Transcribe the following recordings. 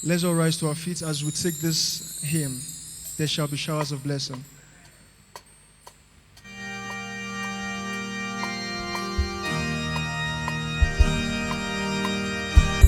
Let's all rise to our feet as we take this hymn. There shall be showers of blessing.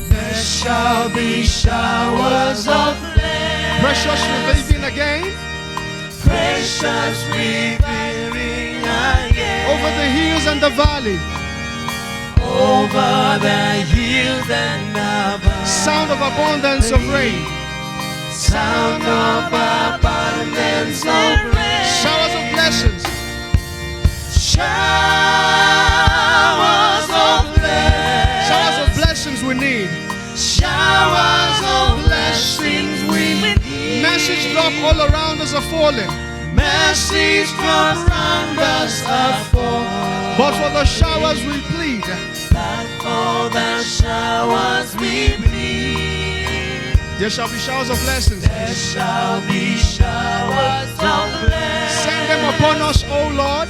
There shall be showers of blessing. Precious reviving again. Precious reviving again. Over the hills and the valley. Over the hills and the valley. Sound of abundance of rain. Sound of abundance of rain. Showers of blessings. Showers of blessings. Showers of blessings we need. Showers of blessings we need. Message drop all around us are falling. Message drop around us are falling. But for the showers we plead. But for the showers we plead. There shall be showers of blessings. There shall be showers of blessings. Send them upon us, O Lord.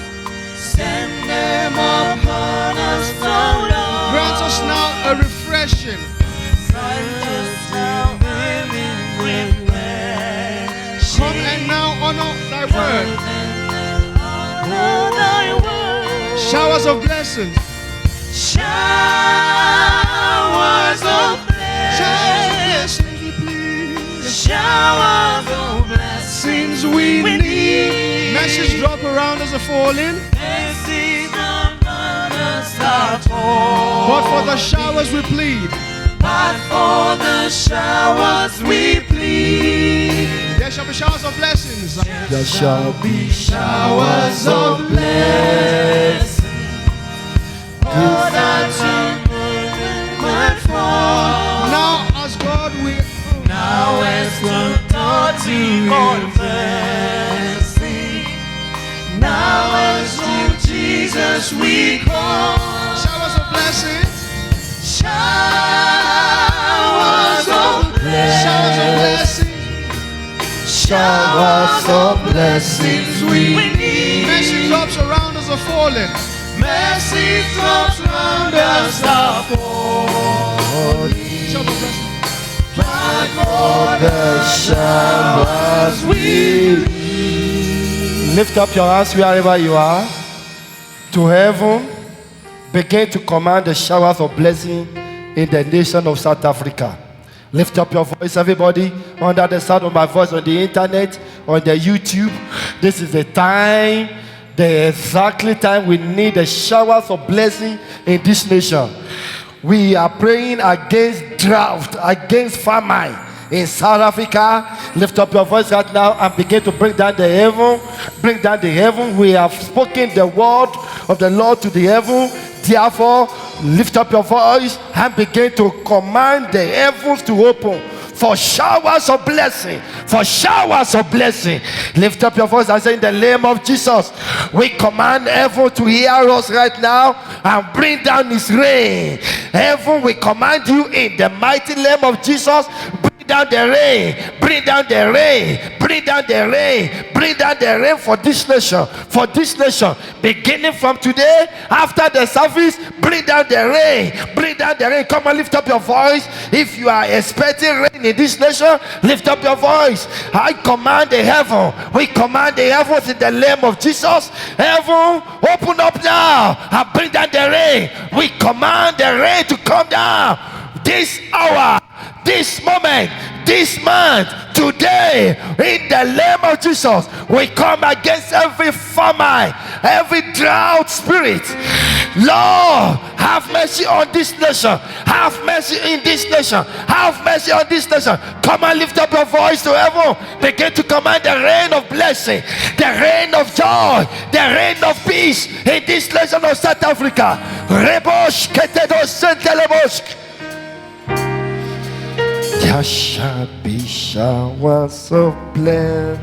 Send them upon us, O Lord. Grant us now a refreshing. Grant us now refreshing. Come and now honor thy word. Honor thy word. Showers of blessings. Showers of blessings. Showers of blessings we need. Message drop around us are falling. Message upon us are falling. But for the showers we plead. But for the showers we plead. There shall be showers of blessings. There shall be showers of blessings. Pour that might fall. Now as God we Now as the God to confess. Now as to Jesus we call. showers of blessings. Showers of blessings. Showers of blessings. Showers of blessings we need. Message drops around us are falling. Mercy drops round us are falling. Showers of blessings. But for the showers we need. Lift up your hands wherever you are to heaven. Begin to command the showers of blessing in the nation of South Africa. Lift up your voice, everybody, under the sound of my voice on the internet, on the YouTube. This is the time, the exactly time we need the showers of blessing in this nation. We are praying against drought, against famine in South Africa. Lift up your voice right now and begin to bring down the heaven. Bring down the heaven. We have spoken the word of the Lord to the heaven. Therefore, lift up your voice and begin to command the heavens to open for showers of blessing. For showers of blessing. Lift up your voice and say, in the name of Jesus, we command heaven to hear us right now and bring down his rain. Heaven, we command you in the mighty name of Jesus. Bring down the rain, bring down the rain, bring down the rain, bring down the rain for this nation, beginning from today. After the service, bring down the rain, bring down the rain. Come on, lift up your voice. If you are expecting rain in this nation, lift up your voice. I command the heaven, we command the heavens in the name of Jesus. Heaven, open up now and bring down the rain. We command the rain to come down this hour, this moment, this month, today, in the name of Jesus. We come against every famine, every drought spirit. Lord, have mercy on this nation. Have mercy in this nation. Have mercy on this nation. Come and lift up your voice to heaven. Begin to command the rain of blessing, the rain of joy, the rain of peace in this nation of South Africa. Rebosh ketedo sentelebosh. There shall be showers of blessing.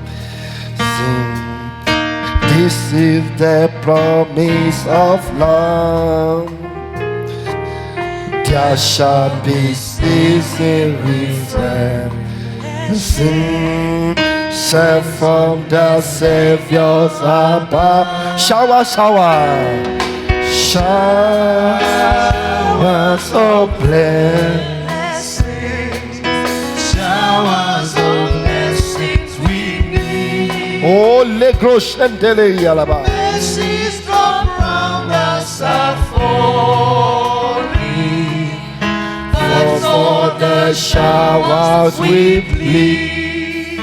This is the promise of love. There shall be season refreshing. Sent from the Savior's above. Shower, shower. Showers of blessing. Shendele Yalaba. Mercies drop round us are falling. For the showers we plead.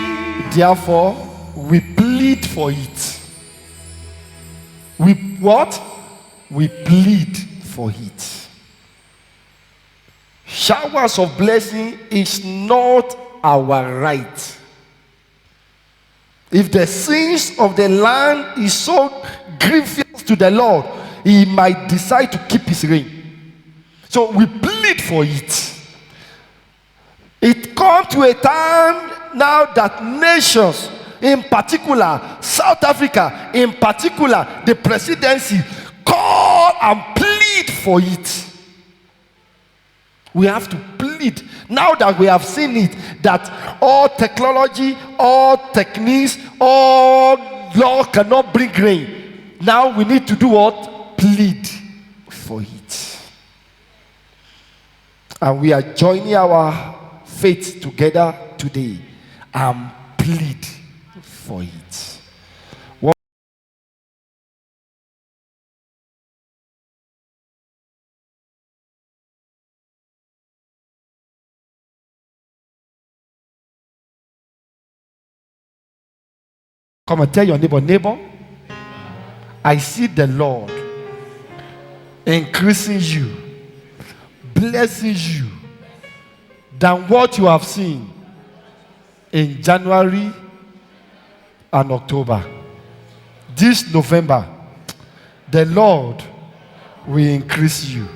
Therefore, we plead for it. We what? We plead for it. Showers of blessing is not our right. If the sins of the land is so grievous to the Lord, he might decide to keep his reign. So we plead for it. It comes to a time now that nations, in particular South Africa, in particular the presidency, call and plead for it. We have to plead. Now that we have seen it, that all technology, all techniques, all law cannot bring rain. Now we need to do what? Plead for it. And we are joining our faith together today and plead for it. Come and tell your neighbor, I see the Lord increasing you, blessing you than what you have seen in January and October. This November, the Lord will increase you.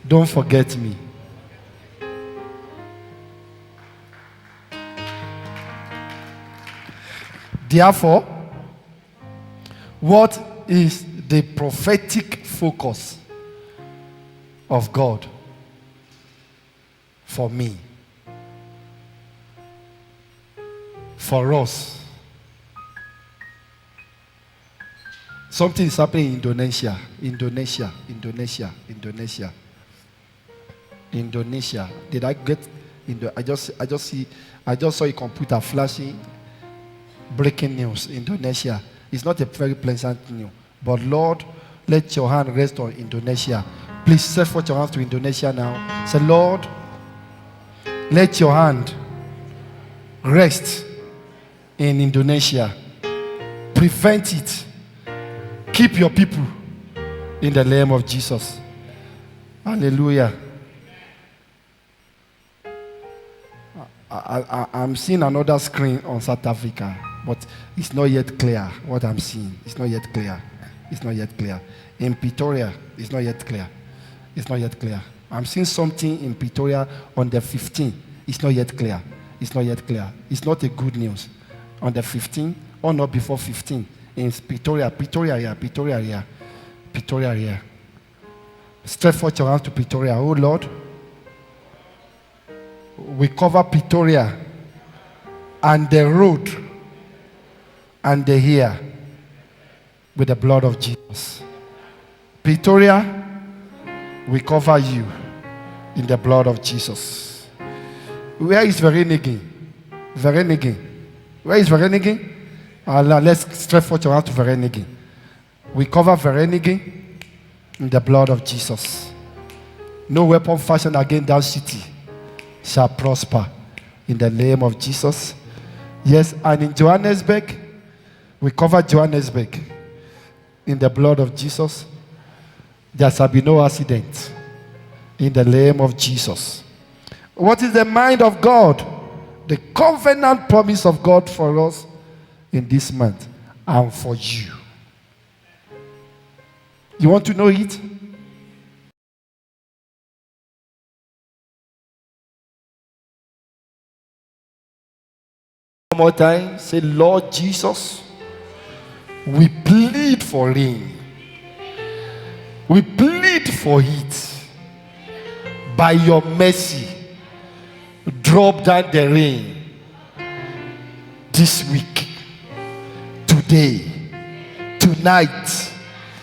Don't forget me. Therefore, what is the prophetic focus of God for me? For us? Something is happening in Indonesia. Did I get I just saw a computer flashing. Breaking news, Indonesia. It's not a very pleasant news. But Lord, let your hand rest on Indonesia. Please stretch forth your hands to Indonesia now. Say, Lord, let your hand rest in Indonesia. Prevent it. Keep your people in the name of Jesus. Hallelujah. I'm seeing another screen on South Africa. But it's not yet clear what I'm seeing. It's not yet clear. In Pretoria, it's not yet clear. I'm seeing something in Pretoria on the 15th. It's not yet clear. It's not a good news. On the 15th or not before 15th. In Pretoria here. Stretch forth your hands to Pretoria. Oh Lord, we cover Pretoria and the road and the hair with the blood of Jesus. Pretoria, we cover you in the blood of Jesus. Where is Vereniging? Where is Vereniging? Let's stretch forth your hand to Vereniging. We cover Vereniging in the blood of Jesus. No weapon fashioned against that city shall prosper in the name of Jesus. Yes, and in Johannesburg, we cover Johannesburg in the blood of Jesus. There shall be no accident in the name of Jesus. What is the mind of God? The covenant promise of God for us in this month and for you. You want to know it? One more time. Say, Lord Jesus, we plead for rain. We plead for it. By your mercy, drop down the rain this week, today, tonight,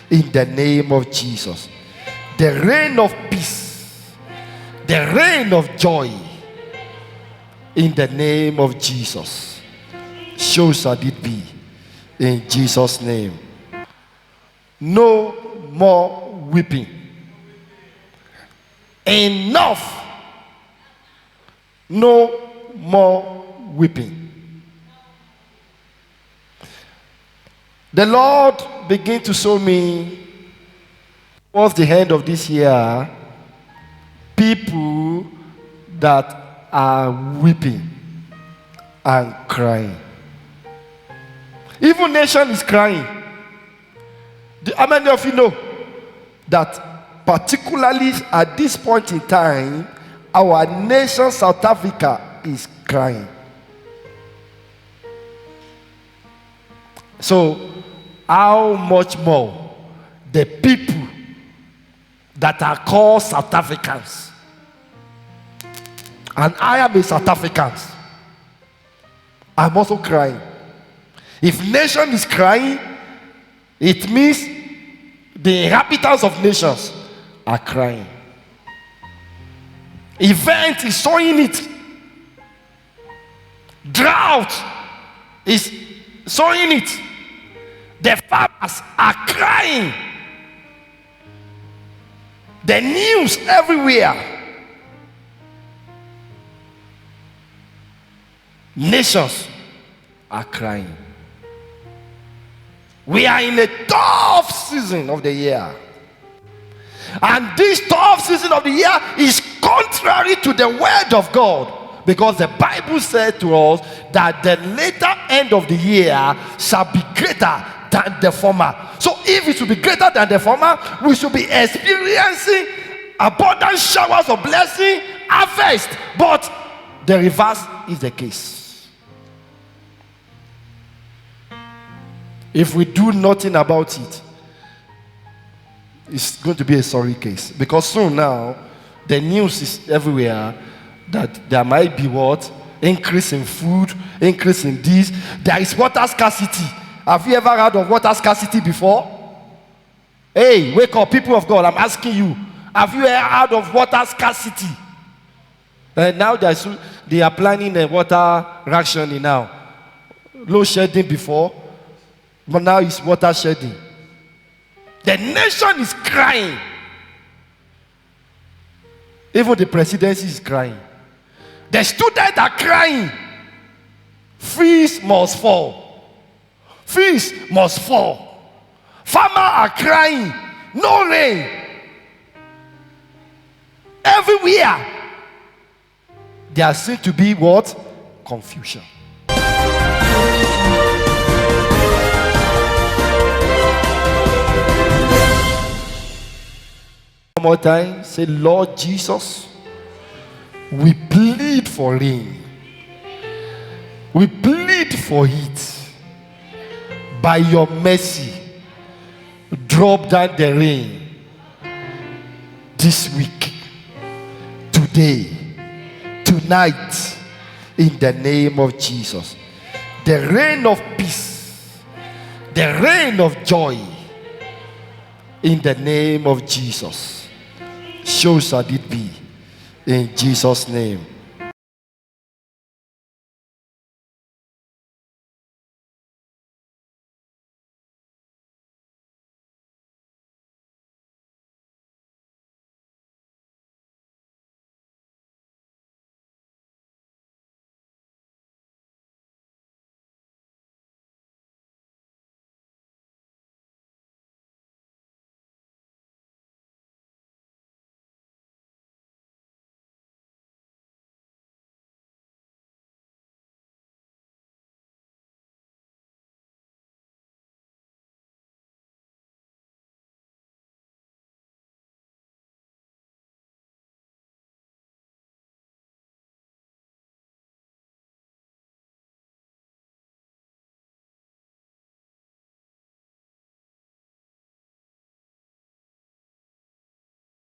in the name of Jesus. The rain of peace, the rain of joy, in the name of Jesus. So shall it be. in Jesus' name. No more weeping. Enough. No more weeping. The Lord began to show me towards the end of this year people that are weeping and crying. Even nation is crying. How many of you know that particularly at this point in time, our nation, South Africa, is crying? So, how much more the people that are called South Africans, and I am a South African, I'm also crying. If nation is crying, it means the inhabitants of nations are crying. Event is showing it. Drought is showing it. The farmers are crying. The news everywhere. Nations are crying. We are in a tough season of the year. And this tough season of the year is contrary to the word of God. Because the Bible said to us that the later end of the year shall be greater than the former. So if it should be greater than the former, we should be experiencing abundant showers of blessing, harvest. But the reverse is the case. If we do nothing about it, it's going to be a sorry case. Because soon now, the news is everywhere that there might be what? Increase in food, increase in this. There is water scarcity. Have you ever heard of water scarcity before? Hey, wake up, people of God, I'm asking you. Have you ever heard of water scarcity? And now they are planning a water rationing now. Low shedding before, but now it's water shedding. The nation is crying. Even the presidency is crying. The students are crying. Fees must fall. Fees must fall. Farmers are crying. No rain. Everywhere. There seems to be what? Confusion. One more time. Say, Lord Jesus, we plead for rain. We plead for it. By your mercy, drop down the rain this week, today, tonight, in the name of Jesus. The rain of peace, the rain of joy, in the name of Jesus. So shall it be, in Jesus' name.